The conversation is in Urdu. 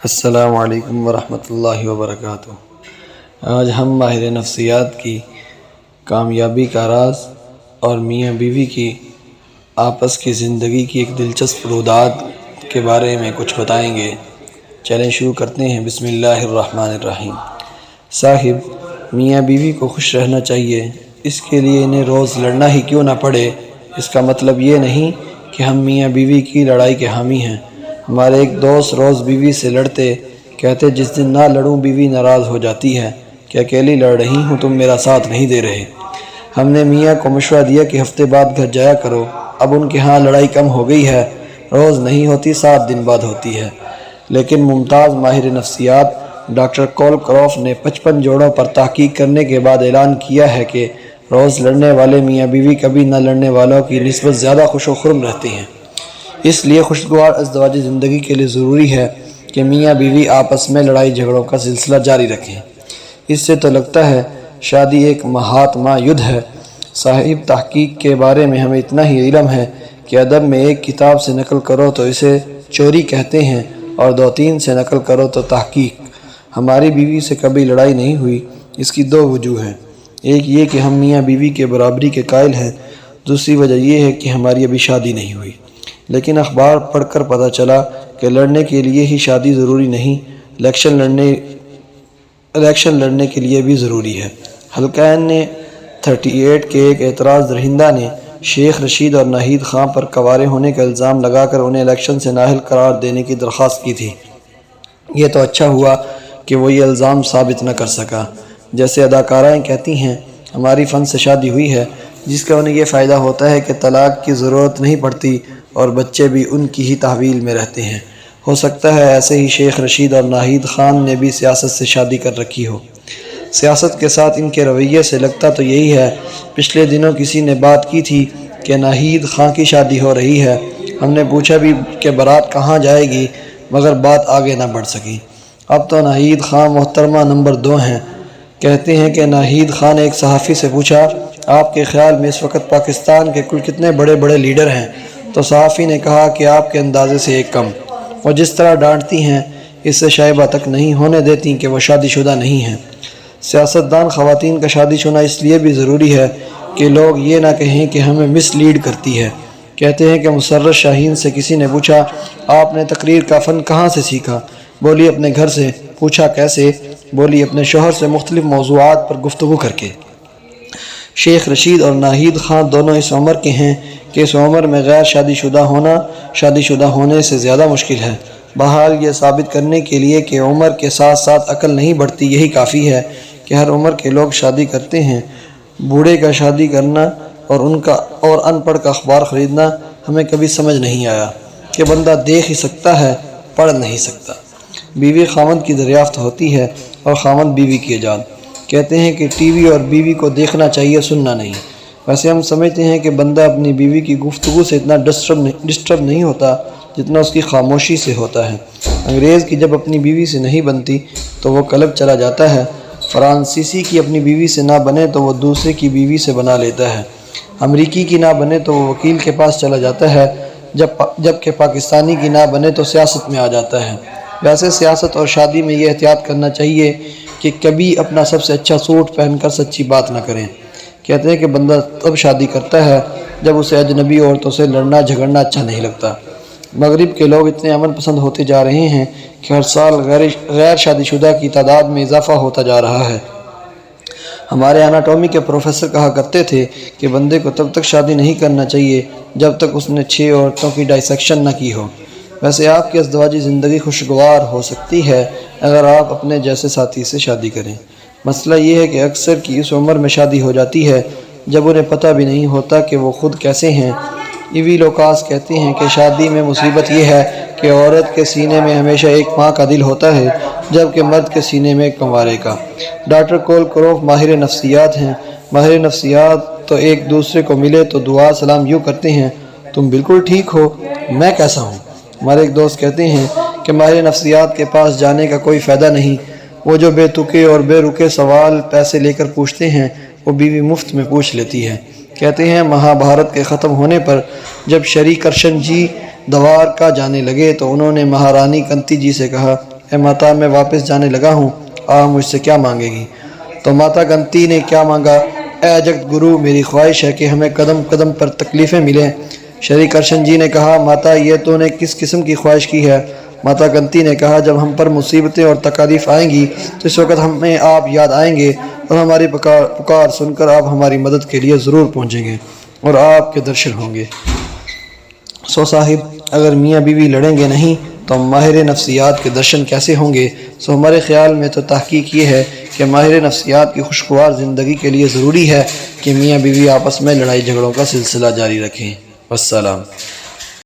السلام علیکم ورحمۃ اللہ وبرکاتہ۔ آج ہم ماہر نفسیات کی کامیابی کا راز اور میاں بیوی کی آپس کی زندگی کی ایک دلچسپ روداد کے بارے میں کچھ بتائیں گے۔ چلیں شروع کرتے ہیں۔ بسم اللہ الرحمن الرحیم۔ صاحب، میاں بیوی کو خوش رہنا چاہیے، اس کے لیے انہیں روز لڑنا ہی کیوں نہ پڑے۔ اس کا مطلب یہ نہیں کہ ہم میاں بیوی کی لڑائی کے حامی ہیں۔ ہمارے ایک دوست روز بیوی سے لڑتے، کہتے جس دن نہ لڑوں بیوی ناراض ہو جاتی ہے کہ اکیلی لڑ رہی ہوں، تم میرا ساتھ نہیں دے رہے۔ ہم نے میاں کو مشورہ دیا کہ ہفتے بعد گھر جایا کرو۔ اب ان کے ہاں لڑائی کم ہو گئی ہے، روز نہیں ہوتی، 7 دن بعد ہوتی ہے۔ لیکن ممتاز ماہر نفسیات ڈاکٹر کول کروف نے 55 جوڑوں پر تحقیق کرنے کے بعد اعلان کیا ہے کہ روز لڑنے والے میاں بیوی کبھی نہ لڑنے والوں کی نسبت زیادہ خوش و خرم رہتے ہیں۔ اس لیے خوشگوار ازدواجی زندگی کے لیے ضروری ہے کہ میاں بیوی آپس میں لڑائی جھگڑوں کا سلسلہ جاری رکھیں۔ اس سے تو لگتا ہے شادی ایک مہاتما یدھ ہے۔ صاحب، تحقیق کے بارے میں ہمیں اتنا ہی علم ہے کہ ادب میں ایک کتاب سے نقل کرو تو اسے چوری کہتے ہیں اور 2-3 سے نقل کرو تو تحقیق۔ ہماری بیوی سے کبھی لڑائی نہیں ہوئی، اس کی 2 وجوہ ہیں۔ ایک یہ کہ ہم میاں بیوی کے برابری کے قائل ہیں، دوسری وجہ یہ ہے کہ ہماری ابھی شادی نہیں ہوئی۔ لیکن اخبار پڑھ کر پتہ چلا کہ لڑنے کے لیے ہی شادی ضروری نہیں، الیکشن لڑنے کے لیے بھی ضروری ہے۔ حلقین نے 38 کے ایک اعتراض دہندہ نے شیخ رشید اور ناہید خان پر کنوارے ہونے کا الزام لگا کر انہیں الیکشن سے نااہل قرار دینے کی درخواست کی تھی۔ یہ تو اچھا ہوا کہ وہ یہ الزام ثابت نہ کر سکا۔ جیسے اداکارائیں کہتی ہیں، ہماری فن سے شادی ہوئی ہے، جس کا انہیں یہ فائدہ ہوتا ہے کہ طلاق کی ضرورت نہیں پڑتی اور بچے بھی ان کی ہی تحویل میں رہتے ہیں۔ ہو سکتا ہے ایسے ہی شیخ رشید اور ناہید خان نے بھی سیاست سے شادی کر رکھی ہو۔ سیاست کے ساتھ ان کے رویے سے لگتا تو یہی ہے۔ پچھلے دنوں کسی نے بات کی تھی کہ ناہید خان کی شادی ہو رہی ہے۔ ہم نے پوچھا بھی کہ بارات کہاں جائے گی، مگر بات آگے نہ بڑھ سکی۔ اب تو ناہید خان محترمہ نمبر 2 ہیں۔ کہتے ہیں کہ ناہید خان نے ایک صحافی سے پوچھا، آپ کے خیال میں اس وقت پاکستان کے کل کتنے بڑے بڑے لیڈر ہیں؟ تو صحافی نے کہا کہ آپ کے اندازے سے 1 کم۔ وہ جس طرح ڈانٹتی ہیں، اس سے شائبہ تک نہیں ہونے دیتی کہ وہ شادی شدہ نہیں ہیں۔ سیاستدان خواتین کا شادی شدہ اس لیے بھی ضروری ہے کہ لوگ یہ نہ کہیں کہ ہمیں مس لیڈ کرتی ہے۔ کہتے ہیں کہ مسرت شاہین سے کسی نے پوچھا، آپ نے تقریر کا فن کہاں سے سیکھا؟ بولی اپنے گھر سے۔ پوچھا کیسے؟ بولی اپنے شوہر سے مختلف موضوعات پر گفتگو کر کے۔ شیخ رشید اور ناہید خان دونوں اس عمر کے ہیں کہ اس عمر میں غیر شادی شدہ ہونا شادی شدہ ہونے سے زیادہ مشکل ہے۔ بہرحال یہ ثابت کرنے کے لیے کہ عمر کے ساتھ ساتھ عقل نہیں بڑھتی، یہی کافی ہے کہ ہر عمر کے لوگ شادی کرتے ہیں۔ بوڑھے کا شادی کرنا اور ان پڑھ کا اخبار خریدنا ہمیں کبھی سمجھ نہیں آیا کہ بندہ دیکھ ہی سکتا ہے، پڑھ نہیں سکتا۔ بیوی خاوند کی دریافت ہوتی ہے اور خاوند بیوی کی ایجاد۔ کہتے ہیں کہ ٹی وی اور بیوی کو دیکھنا چاہیے، سننا نہیں۔ ویسے ہم سمجھتے ہیں کہ بندہ اپنی بیوی کی گفتگو سے اتنا ڈسٹرب نہیں ہوتا جتنا اس کی خاموشی سے ہوتا ہے۔ انگریز کی جب اپنی بیوی سے نہیں بنتی تو وہ کلب چلا جاتا ہے۔ فرانسیسی کی اپنی بیوی سے نہ بنے تو وہ دوسرے کی بیوی سے بنا لیتا ہے۔ امریکی کی نہ بنے تو وہ وکیل کے پاس چلا جاتا ہے، جبکہ پاکستانی کی نہ بنے تو سیاست میں آ جاتا ہے۔ ویسے سیاست اور شادی میں یہ احتیاط کرنا چاہیے کہ کبھی اپنا سب سے اچھا سوٹ پہن کر سچی بات نہ کریں۔ کہتے ہیں کہ بندہ تب شادی کرتا ہے جب اسے اجنبی عورتوں سے لڑنا جھگڑنا اچھا نہیں لگتا۔ مغرب کے لوگ اتنے امن پسند ہوتے جا رہے ہیں کہ ہر سال غیر شادی شدہ کی تعداد میں اضافہ ہوتا جا رہا ہے۔ ہمارے اناٹومی کے پروفیسر کہا کرتے تھے کہ بندے کو تب تک شادی نہیں کرنا چاہیے جب تک اس نے 6 عورتوں کی ڈائسیکشن نہ کی ہو۔ ویسے آپ کی ازدواجی زندگی خوشگوار ہو سکتی ہے اگر آپ اپنے جیسے ساتھی سے شادی کریں۔ مسئلہ یہ ہے کہ اکثر کی اس عمر میں شادی ہو جاتی ہے جب انہیں پتہ بھی نہیں ہوتا کہ وہ خود کیسے ہیں۔ ایوی لوکاس کہتے ہیں کہ شادی میں مصیبت یہ ہے کہ عورت کے سینے میں ہمیشہ ایک ماں کا دل ہوتا ہے، جبکہ مرد کے سینے میں ایک کنوارے کا۔ ڈاکٹر کول کروف ماہر نفسیات ہیں۔ ماہر نفسیات تو ایک دوسرے کو ملے تو دعا سلام یوں کرتے ہیں، تم بالکل ٹھیک ہو، میں کیسا ہوں؟ ہمارے ایک دوست کہتے ہیں کہ ماہر نفسیات کے پاس جانے کا کوئی فائدہ نہیں، وہ جو بے تکے اور بے رکے سوال پیسے لے کر پوچھتے ہیں وہ بیوی مفت میں پوچھ لیتی ہے۔ کہتے ہیں مہابھارت کے ختم ہونے پر جب شری کرشن جی دوار کا جانے لگے تو انہوں نے مہارانی کنتی جی سے کہا، اے ماتا میں واپس جانے لگا ہوں، آپ مجھ سے کیا مانگے گی؟ تو ماتا گنتی نے کیا مانگا؟ اے جگت گرو، میری خواہش ہے کہ ہمیں قدم قدم پر تکلیفیں ملیں۔ شری کرشن جی نے کہا ماتا یہ تو نے کس قسم کی خواہش کی ہے؟ ماتا گنتی نے کہا جب ہم پر مصیبتیں اور تکالیف آئیں گی تو اس وقت ہمیں آپ یاد آئیں گے اور ہماری پکار سن کر آپ ہماری مدد کے لیے ضرور پہنچیں گے اور آپ کے درشن ہوں گے۔ سو صاحب، اگر میاں بیوی لڑیں گے نہیں تو ماہر نفسیات کے درشن کیسے ہوں گے؟ سو ہمارے خیال میں تو تحقیق یہ ہے کہ ماہر نفسیات کی خوشگوار زندگی کے لیے ضروری ہے کہ میاں بیوی آپس میں لڑائی جھگڑوں کا سلسلہ جاری رکھیں۔ والسلام۔